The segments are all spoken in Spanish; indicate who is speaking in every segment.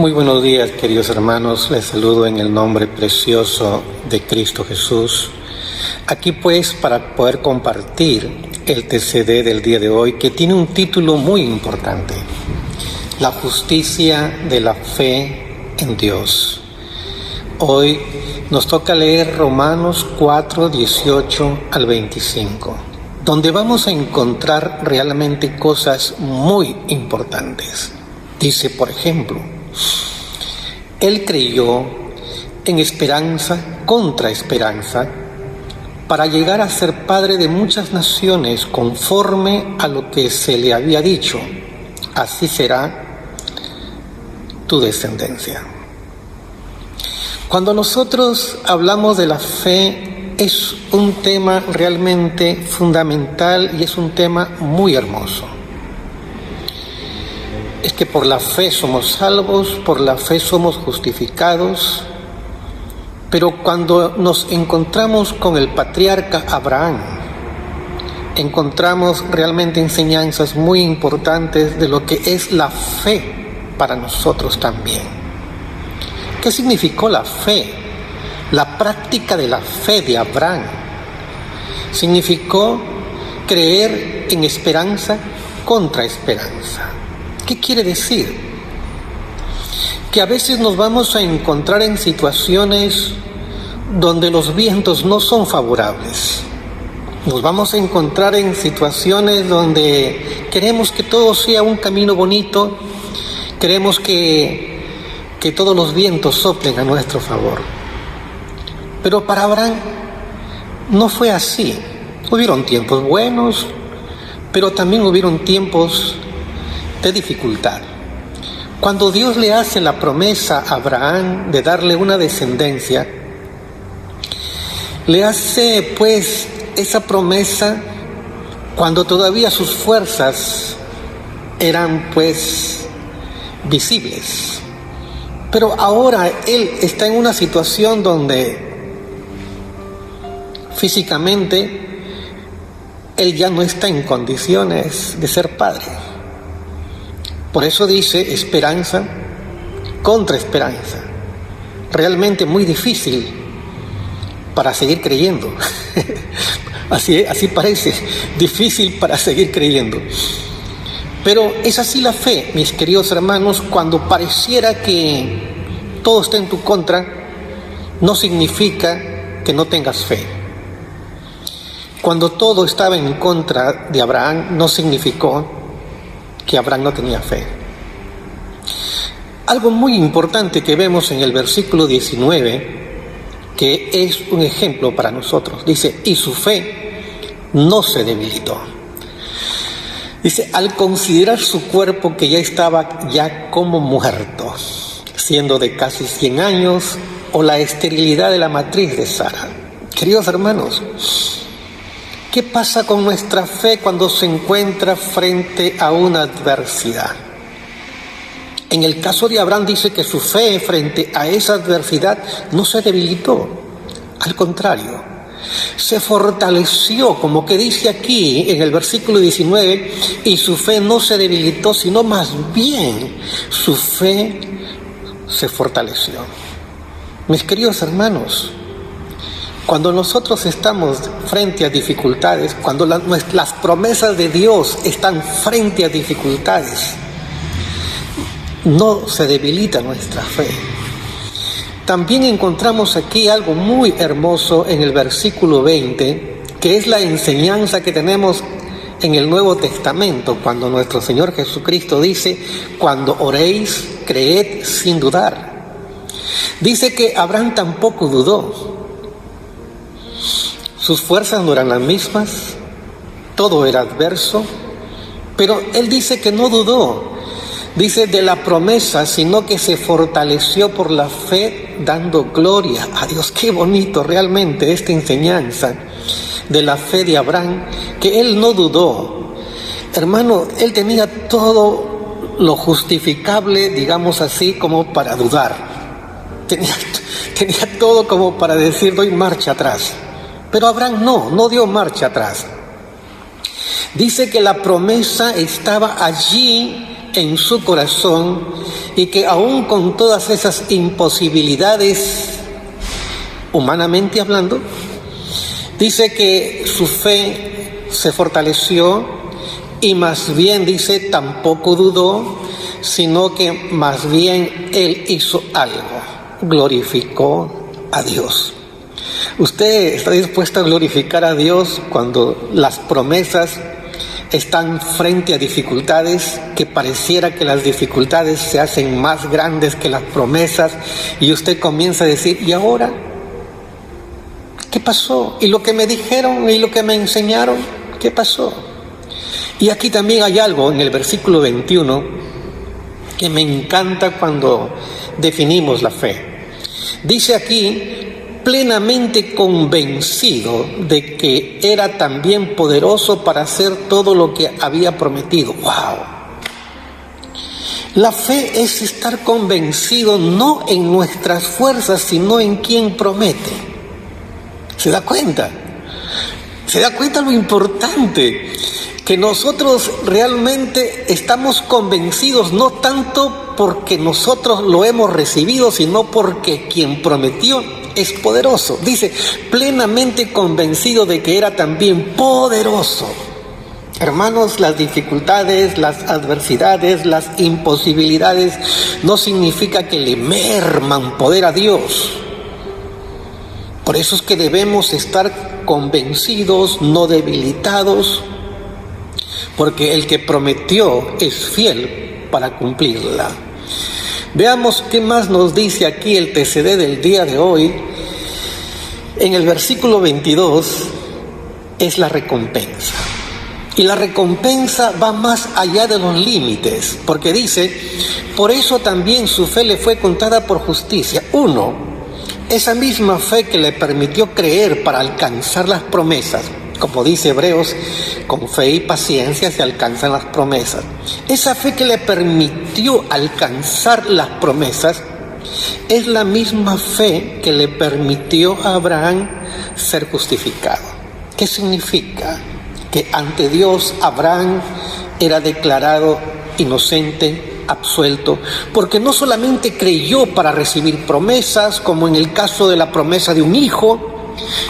Speaker 1: Muy buenos días, queridos hermanos. Les saludo en el nombre precioso de Cristo Jesús. Aquí pues para poder compartir el TCD del día de hoy, que tiene un título muy importante: La justicia de la fe en Dios. Hoy nos toca leer Romanos 4, 18 al 25, donde vamos a encontrar realmente cosas muy importantes. Dice, por ejemplo, Él creyó en esperanza contra esperanza para llegar a ser padre de muchas naciones conforme a lo que se le había dicho: así será tu descendencia. Cuando nosotros hablamos de la fe, es un tema realmente fundamental y es un tema muy hermoso. Es que por la fe somos salvos, por la fe somos justificados, pero cuando nos encontramos con el patriarca Abraham, encontramos realmente enseñanzas muy importantes de lo que es la fe para nosotros también. ¿Qué significó la fe? La práctica de la fe de Abraham significó creer en esperanza contra esperanza. ¿Qué quiere decir? Que a veces nos vamos a encontrar en situaciones donde los vientos no son favorables. Nos vamos a encontrar en situaciones donde queremos que todo sea un camino bonito, queremos que todos los vientos soplen a nuestro favor. Pero para Abraham no fue así. Hubieron tiempos buenos, pero también hubieron tiempos de dificultad. Cuando Dios le hace la promesa a Abraham de darle una descendencia, le hace pues esa promesa cuando todavía sus fuerzas eran pues visibles. Pero ahora él está en una situación donde físicamente él ya no está en condiciones de ser padre. Por eso dice esperanza contra esperanza. Realmente muy difícil para seguir creyendo. Así parece, difícil para seguir creyendo. Pero es así la fe, mis queridos hermanos. Cuando pareciera que todo está en tu contra, no significa que no tengas fe. Cuando todo estaba en contra de Abraham, no significó que Abraham no tenía fe. Algo muy importante que vemos en el versículo 19, que es un ejemplo para nosotros, dice: y su fe no se debilitó. Dice, al considerar su cuerpo que ya estaba ya como muerto, siendo de casi 100 años, o la esterilidad de la matriz de Sara. Queridos hermanos, ¿qué pasa con nuestra fe cuando se encuentra frente a una adversidad? En el caso de Abraham dice que su fe frente a esa adversidad no se debilitó. Al contrario, se fortaleció, como que dice aquí en el versículo 19, y su fe no se debilitó, sino más bien su fe se fortaleció. Mis queridos hermanos, cuando nosotros estamos frente a dificultades, cuando las promesas de Dios están frente a dificultades, no se debilita nuestra fe. También encontramos aquí algo muy hermoso en el versículo 20, que es la enseñanza que tenemos en el Nuevo Testamento, cuando nuestro Señor Jesucristo dice: cuando oréis, creed sin dudar. Dice que Abraham tampoco dudó. Sus fuerzas no eran las mismas, todo era adverso, pero él dice que no dudó, dice de la promesa, sino que se fortaleció por la fe, dando gloria a Dios. Qué bonito realmente esta enseñanza de la fe de Abraham, que él no dudó. Hermano, él tenía todo lo justificable, digamos así, como para dudar. Tenía todo como para decir: doy marcha atrás. Pero Abraham no dio marcha atrás. Dice que la promesa estaba allí en su corazón y que aún con todas esas imposibilidades, humanamente hablando, dice que su fe se fortaleció y más bien, dice, tampoco dudó, sino que más bien él hizo algo, glorificó a Dios. ¿Usted está dispuesto a glorificar a Dios cuando las promesas están frente a dificultades, que pareciera que las dificultades se hacen más grandes que las promesas, y usted comienza a decir, ¿y ahora? ¿Qué pasó? ¿Y lo que me dijeron y lo que me enseñaron? ¿Qué pasó? Y aquí también hay algo en el versículo 21 que me encanta cuando definimos la fe. Dice aquí, plenamente convencido de que era también poderoso para hacer todo lo que había prometido. ¡Wow! La fe es estar convencido no en nuestras fuerzas, sino en quien promete. ¿Se da cuenta? ¿Se da cuenta lo importante? Que nosotros realmente estamos convencidos no tanto porque nosotros lo hemos recibido, sino porque quien prometió es poderoso. Dice, plenamente convencido de que era también poderoso. Hermanos, las dificultades, las adversidades, las imposibilidades no significa que le merman poder a Dios. Por eso es que debemos estar convencidos, no debilitados, porque el que prometió es fiel para cumplirla. Veamos qué más nos dice aquí el TCD del día de hoy. En el versículo 22 es la recompensa. Y la recompensa va más allá de los límites, porque dice, por eso también su fe le fue contada por justicia. Uno, esa misma fe que le permitió creer para alcanzar las promesas. Como dice Hebreos, con fe y paciencia se alcanzan las promesas. Esa fe que le permitió alcanzar las promesas es la misma fe que le permitió a Abraham ser justificado. ¿Qué significa? Que ante Dios Abraham era declarado inocente, absuelto, porque no solamente creyó para recibir promesas, como en el caso de la promesa de un hijo,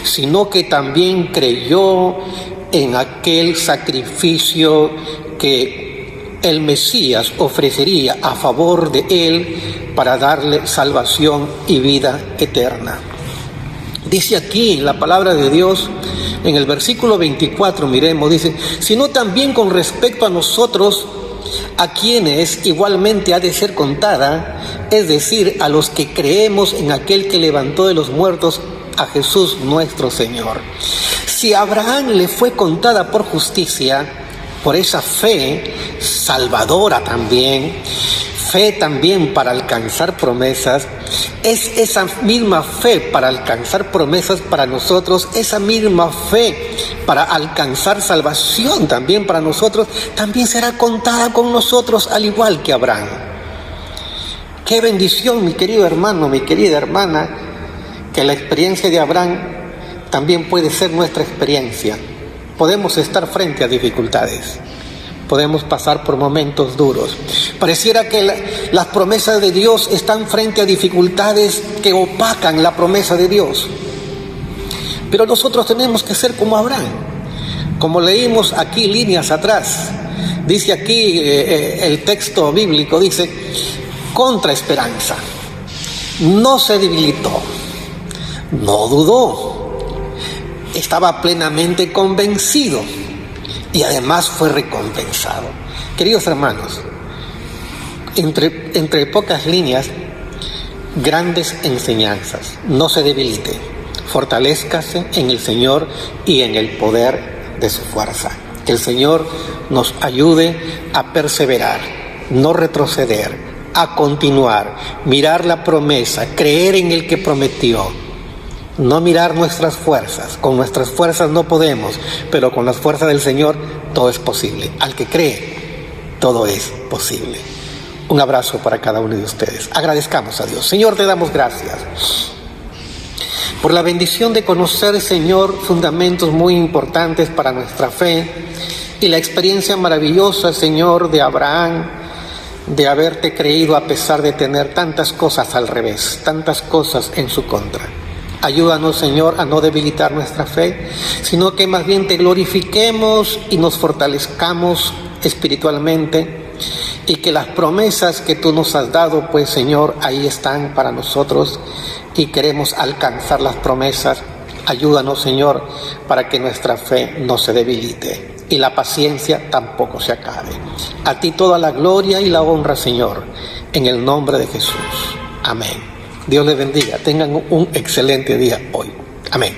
Speaker 1: sino que también creyó en aquel sacrificio que el Mesías ofrecería a favor de él para darle salvación y vida eterna. Dice aquí la palabra de Dios, en el versículo 24, miremos, dice, sino también con respecto a nosotros, a quienes igualmente ha de ser contada, es decir, a los que creemos en aquel que levantó de los muertos a Jesús nuestro Señor. Si a Abraham le fue contada por justicia, por esa fe salvadora también, fe también para alcanzar promesas, es esa misma fe para alcanzar promesas para nosotros, esa misma fe para alcanzar salvación también para nosotros, también será contada con nosotros al igual que Abraham. Qué bendición, mi querido hermano, mi querida hermana, que la experiencia de Abraham también puede ser nuestra experiencia. Podemos estar frente a dificultades, podemos pasar por momentos duros. Pareciera que las promesas de Dios están frente a dificultades que opacan la promesa de Dios. Pero nosotros tenemos que ser como Abraham. Como leímos aquí líneas atrás, dice aquí el texto bíblico, dice, contra esperanza. No se debilitó, no dudó, estaba plenamente convencido y además fue recompensado. Queridos hermanos, entre pocas líneas, grandes enseñanzas. No se debilite, fortalézcase en el Señor y en el poder de su fuerza. Que el Señor nos ayude a perseverar, no retroceder, a continuar, mirar la promesa, creer en el que prometió. No mirar nuestras fuerzas. Con nuestras fuerzas no podemos, pero con las fuerzas del Señor todo es posible. Al que cree, todo es posible. Un abrazo para cada uno de ustedes. Agradezcamos a Dios. Señor, te damos gracias por la bendición de conocer, Señor, fundamentos muy importantes para nuestra fe y la experiencia maravillosa, Señor, de Abraham, de haberte creído a pesar de tener tantas cosas al revés, tantas cosas en su contra. Ayúdanos, Señor, a no debilitar nuestra fe, sino que más bien te glorifiquemos y nos fortalezcamos espiritualmente, y que las promesas que tú nos has dado, pues, Señor, ahí están para nosotros y queremos alcanzar las promesas. Ayúdanos, Señor, para que nuestra fe no se debilite y la paciencia tampoco se acabe. A ti toda la gloria y la honra, Señor, en el nombre de Jesús. Amén. Dios les bendiga. Tengan un excelente día hoy. Amén.